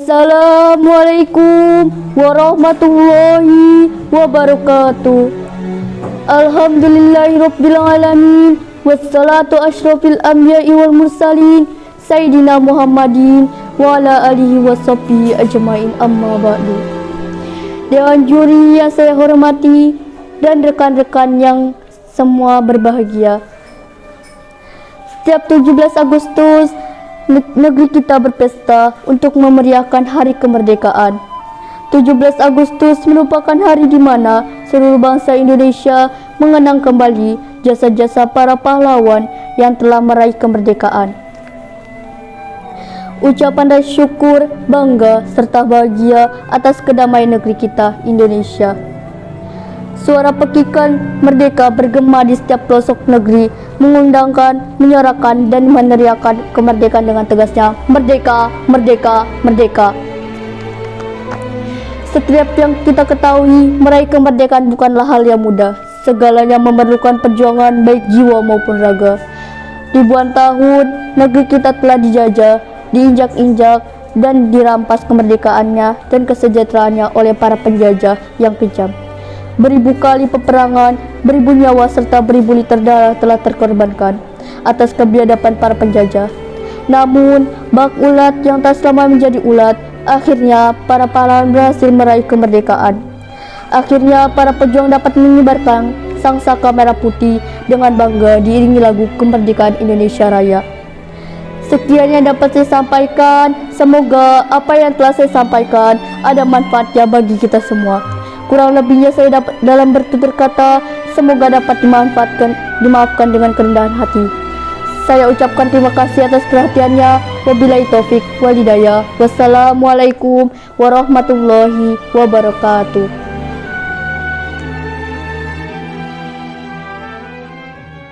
Assalamualaikum warahmatullahi wabarakatuh. Alhamdulillahirabbil alamin. Wassalatu asyrafil anbiya'i wal mursalin Sayyidina Muhammadin wa ala alihi washabihi ajmain, amma ba'du. Dewan juri yang saya hormati dan rekan-rekan yang semua berbahagia. Setiap 17 Agustus negeri kita berpesta untuk memeriahkan hari kemerdekaan. 17 Agustus merupakan hari di mana seluruh bangsa Indonesia mengenang kembali jasa-jasa para pahlawan yang telah meraih kemerdekaan. Ucapan rasa syukur, bangga, serta bahagia atas kedamaian negeri kita, Indonesia. Suara pekikan merdeka bergema di setiap pelosok negeri, mengundangkan, menyuarakan, dan meneriakkan kemerdekaan dengan tegasnya, merdeka, merdeka, merdeka. Setiap yang kita ketahui, meraih kemerdekaan bukanlah hal yang mudah. Segalanya memerlukan perjuangan baik jiwa maupun raga. Ribuan tahun, negeri kita telah dijajah, diinjak-injak, dan dirampas kemerdekaannya dan kesejahteraannya oleh para penjajah yang kejam. Beribu kali peperangan, beribu nyawa serta beribu liter darah telah terkorbankan atas kebiadaban para penjajah. Namun, bak ulat yang tak selama menjadi ulat, akhirnya para pahlawan berhasil meraih kemerdekaan. Akhirnya para pejuang dapat mengibarkan sangsaka merah putih dengan bangga diiringi lagu kemerdekaan Indonesia Raya. Sekian yang dapat saya sampaikan. Semoga apa yang telah saya sampaikan ada manfaatnya bagi kita semua. Kurang lebihnya saya dapat dalam bertutur kata, semoga dapat dimaafkan dengan kerendahan hati. Saya ucapkan terima kasih atas perhatiannya. Wabillahi taufik wal hidayah. Wassalamualaikum warahmatullahi wabarakatuh.